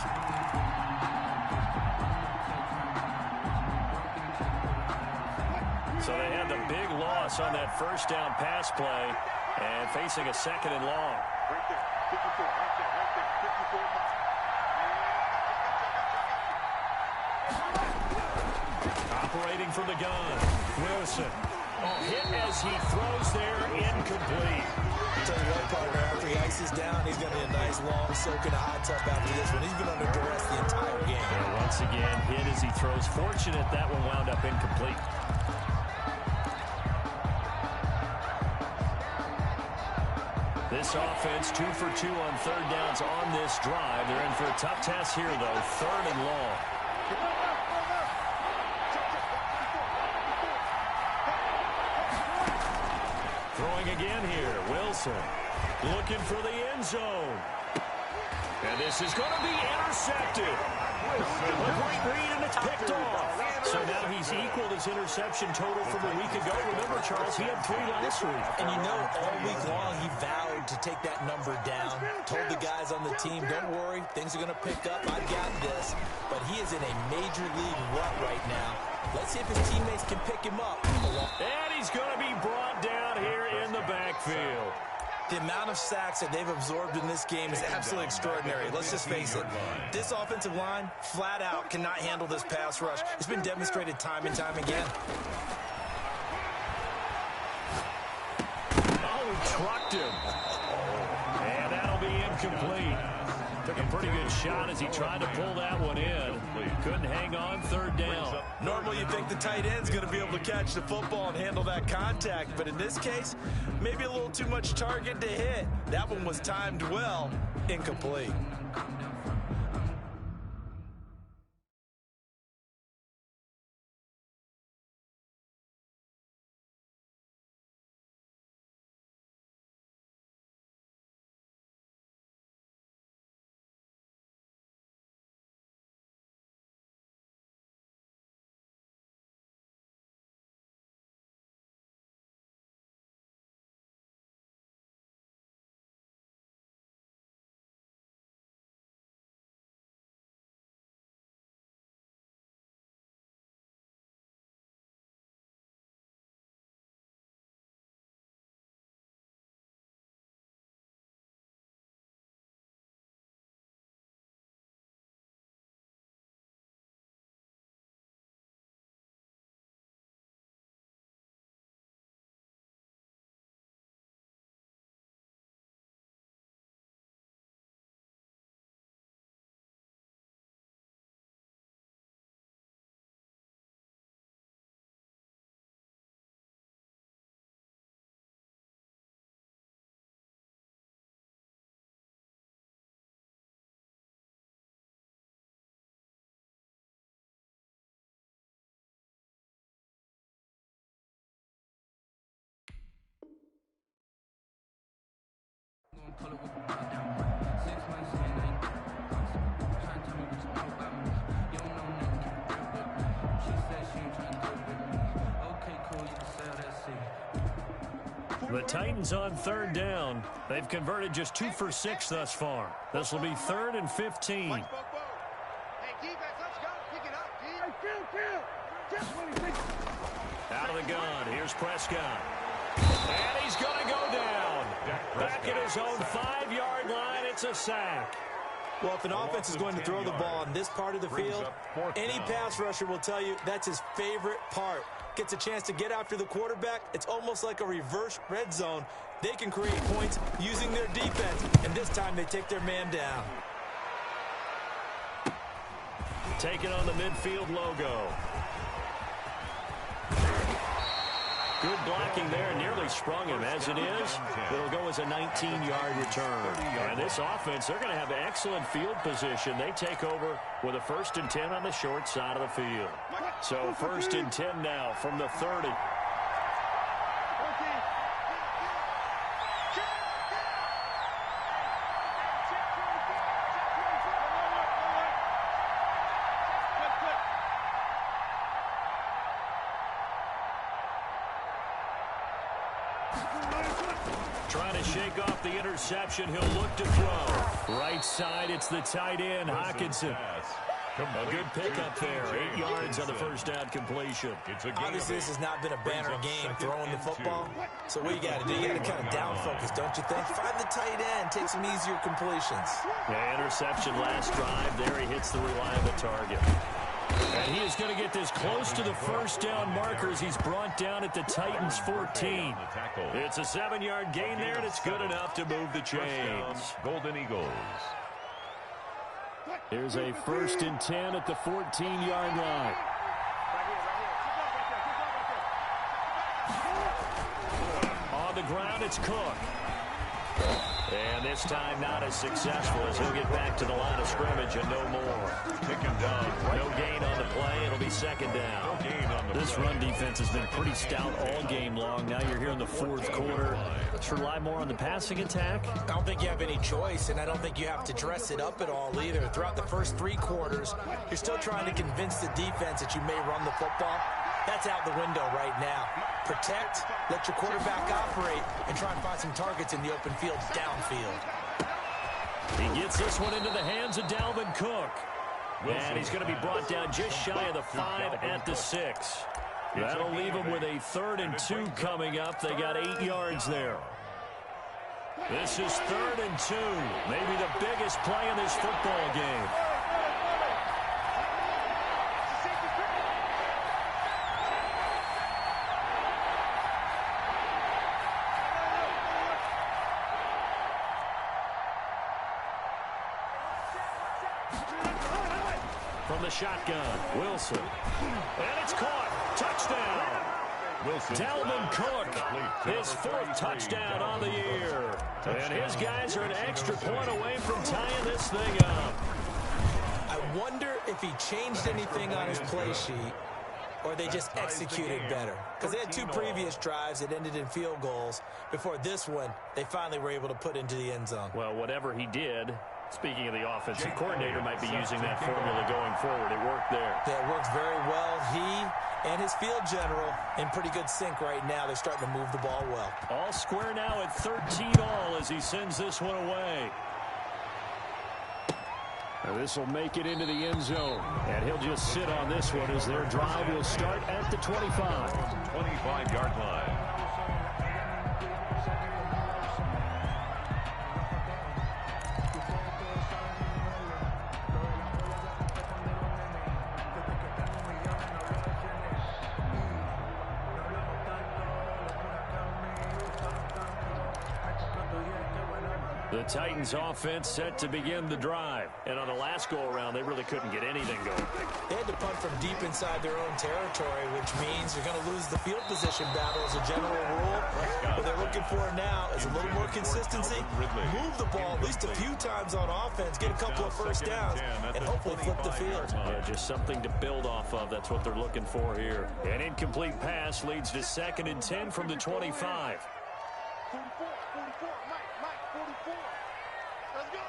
So they had the big loss on that first down pass play and facing a 2nd and long. Right there. 54. Right there. Right there. 54. Operating from the gun, Wilson. Hit as he throws there, incomplete. I'll tell you what, partner, after he ices down, he's going to be a nice long soak in a hot tub after this one. He's been under duress the entire game. And once again, hit as he throws. Fortunate that one wound up incomplete. This offense 2 for 2 on third downs on this drive. They're in for a tough task here, though. 3rd and long. Throwing again here, Wilson looking for the end zone. And this is going to be intercepted. A great read, and it's picked off. So now he's equaled his interception total from a week ago. Remember, Charles, he had 3 last week. And you know, all week long, he vowed to take that number down. Told the guys on the team, don't worry, things are going to pick up. I've got this. But he is in a major league rut right now. Let's see if his teammates can pick him up. And he's going to be brought down here in the backfield. The amount of sacks that they've absorbed in this game is absolutely extraordinary. Let's just face it. This offensive line, flat out, cannot handle this pass rush. It's been demonstrated time and time again. Oh, he trucked him. And that'll be incomplete. Took a pretty good shot as he tried to pull that one in. Couldn't hang on, 3rd down. Normally you think the tight end's going to be able to catch the football and handle that contact, but in this case, maybe a little too much target to hit. That one was timed well, incomplete. The Titans on 3rd down. They've converted just 2 for 6 thus far. This will be 3rd and 15. Hey, defense, let's go. Pick it up, D. Out of the gun. Here's Prescott. And he's going to go down. Back at his own 5-yard line. It's a sack. Well, if an offense is going to throw the ball in this part of the field, any pass rusher will tell you that's his favorite part. Gets a chance to get after the quarterback. It's almost like a reverse red zone. They can create points using their defense, and this time they take their man down. Taking on the midfield logo. Good blocking there, nearly sprung him. As it is, it'll go as a 19-yard return. And this offense, they're going to have excellent field position. They take over with a 1st and 10 on the short side of the field. So 1st and 10 now from the 30. Trying to shake off the interception. He'll look to throw. Right side, it's the tight end, Hockenson. A good pickup there. 8 yards on the first down completion. Obviously, this has not been a banner game throwing the football. So what you got to do, you got to kind of down focus, don't you think? Find the tight end, take some easier completions. Yeah, interception last drive. There he hits the reliable target. And he is going to get this close to the first down markers. He's brought down at the Titans 14. It's a 7-yard gain there, and it's good enough to move the chains. Golden Eagles. Here's a 1st and 10 at the 14-yard line. On the ground, it's Cook. And this time not as successful as he'll get back to the line of scrimmage and no more. Pick him down. No gain on the play. It'll be 2nd down. No gain on the This play. run defense has been pretty stout all game long. Now you're here in the 4th quarter. Let's rely more on the passing attack. I don't think you have any choice, and I don't think you have to dress it up at all either. Throughout the first 3 quarters, you're still trying to convince the defense that you may run the football. That's out the window right now. Protect, let your quarterback operate, and try and find some targets in the open field downfield. He gets this one into the hands of Dalvin Cook. And he's going to be brought down just shy of the 5 at the 6. That'll leave him with a 3rd and 2 coming up. They got 8 yards there. This is 3rd and 2. Maybe the biggest play in this football game. From the shotgun, Wilson. And it's caught. Touchdown. Wilson. Dalvin Cook, his 4th touchdown on the year. And his guys are an extra point away from tying this thing up. I wonder if he changed anything on his play sheet or they just executed better. Because they had 2 previous drives that ended in field goals. Before this one, they finally were able to put into the end zone. Well, whatever he did, speaking of the offensive coordinator, might be using that formula going forward. It worked there. Yeah, it works very well. He and his field general in pretty good sync right now. They're starting to move the ball well. All square now at 13-all as he sends this one away. Now this will make it into the end zone. And he'll just sit on this one as their drive will start at the 25. 25-yard line. The Titans offense set to begin the drive. And on the last go-around, they really couldn't get anything going. They had to punt from deep inside their own territory, which means you're going to lose the field position battle as a general rule. What they're looking for now is a little more consistency. Move the ball at least a few times on offense, get a couple of first downs, and hopefully flip the field. Yeah, just something to build off of. That's what they're looking for here. An incomplete pass leads to 2nd and 10 from the 25. 44, Mike, 44. Let's go.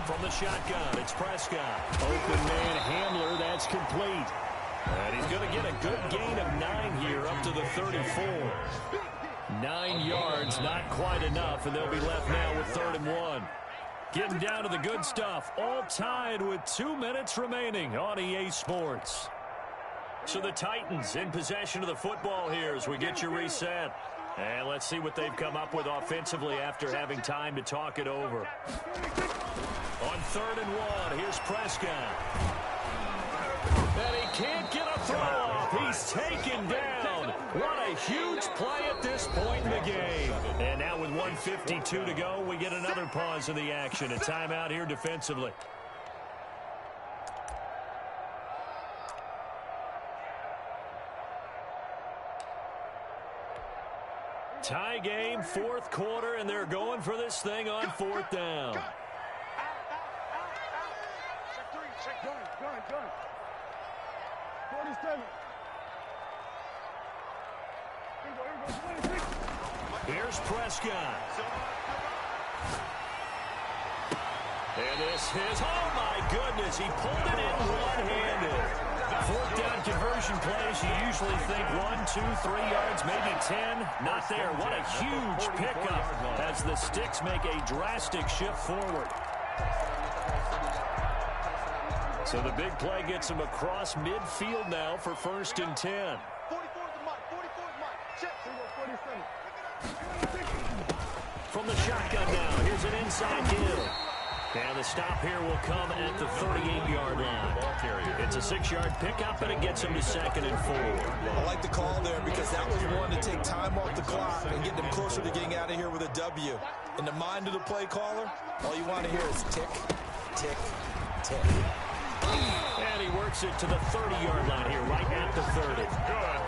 From the shotgun, it's Prescott. Open man Handler, that's complete. And he's going to get a good gain of 9 here up to the 34. 9 yards, not quite enough, and they'll be left now with 3rd and 1. Getting down to the good stuff, all tied with 2 minutes remaining on EA Sports. So the Titans in possession of the football here as we get you reset. And let's see what they've come up with offensively after having time to talk it over. 3rd and 1. Here's Prescott. And he can't get a throw off. He's taken down. What a huge play at this point in the game. And now with 1:52 to go, we get another pause in the action. A timeout here defensively. Tie game, 4th quarter, and they're going for this thing on 4th down. Gun. 47. Here's Prescott. And this is, oh my goodness, he pulled it in one-handed. 4th down conversion plays, you usually think 1, 2, 3 yards, maybe 10. Not there. What a huge pickup as the Sticks make a drastic shift forward. So the big play gets him across midfield now for 1st and 10. 44's the mark. 44's mark. Check. 47. From the shotgun now, here's an inside give. And the stop here will come at the 38-yard line. It's a 6-yard pickup, and it gets him to 2nd and 4. I like the call there because that was one to take time off the clock and get them closer to getting out of here with a W. In the mind of the play caller, all you want to hear is tick, tick, tick. And he works it to the 30-yard line here, right at the 30.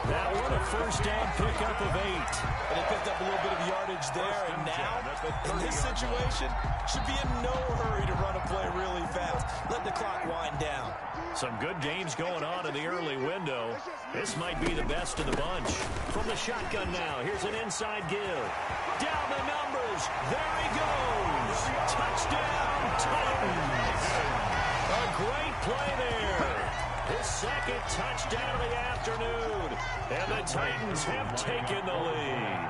That one a 1st down pickup of 8. And they picked up a little bit of yardage there, and now, in this situation, should be in no hurry to run a play really fast. Let the clock wind down. Some good games going on in the early window. This might be the best of the bunch. From the shotgun now, here's an inside give. Down the numbers. There he goes. Touchdown, Titans. A great play there. His 2nd touchdown of the afternoon. And the Titans have taken the lead.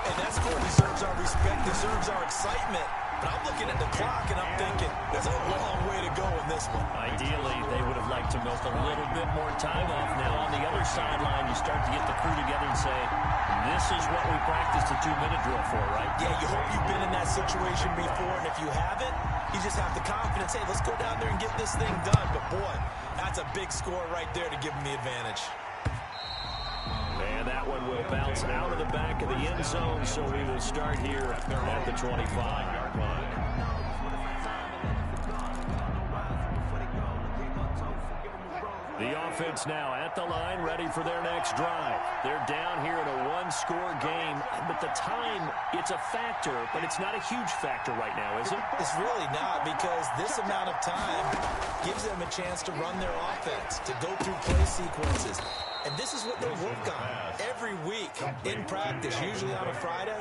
And that score deserves our respect, deserves our excitement. But I'm looking at the clock and I'm thinking, there's a long way to go in this one. Ideally, they would have liked to milk a little bit more time off. Now, on the other sideline, you start to get the crew together and say, this is what we practiced the 2-minute drill for, right? Yeah, you hope you've been in that situation before, and if you haven't, you just have the confidence, hey, let's go down there and get this thing done. But, boy, that's a big score right there to give them the advantage. And that one will bounce out of the back of the end zone, so we will start here at the 25-yard line. The offense now at the line, ready for their next drive. They're down here in a 1-score game, but the time, it's a factor, but it's not a huge factor right now, is it? It's really not, because this amount of time gives them a chance to run their offense, to go through play sequences. And this is what they work on every week in practice, usually on a Friday.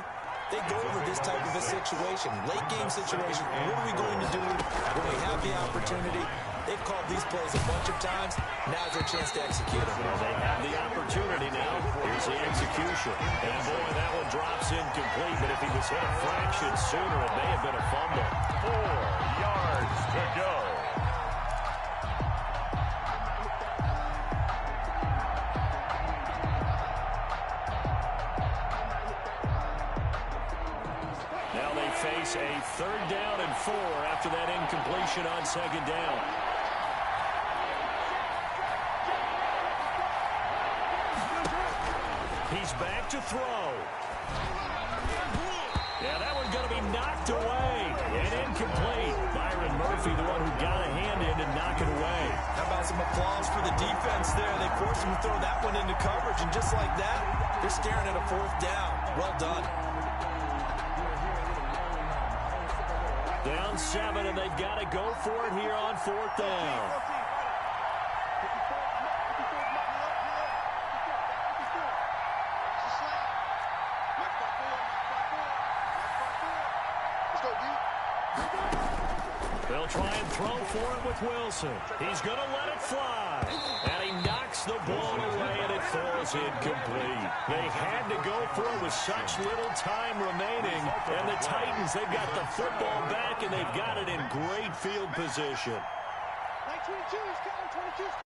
They go over this type of a situation, late game situation. What are we going to do when we have the opportunity? They've called these plays a bunch of times. Now's their chance to execute them. Well, they have the opportunity now. Here's the execution. And, boy, that one drops incomplete. But if he was hit a fraction sooner, it may have been a fumble. 4 yards to go. Now they face a 3rd down and 4 after that incompletion on 2nd down. He's back to throw. Yeah, that one's going to be knocked away and incomplete. Byron Murphy, the one who got a hand in and knock it away. How about some applause for the defense there? They forced him to throw that one into coverage, and just like that, they're staring at a 4th down. Well done. Down 7, and they've got to go for it here on 4th down. They'll try and throw for it with Wilson. He's going to let it fly. And he knocks the ball away, and it falls incomplete. They had to go for it with such little time remaining. And the Titans, they've got the football back, and they've got it in great field position. 22 is coming, 22.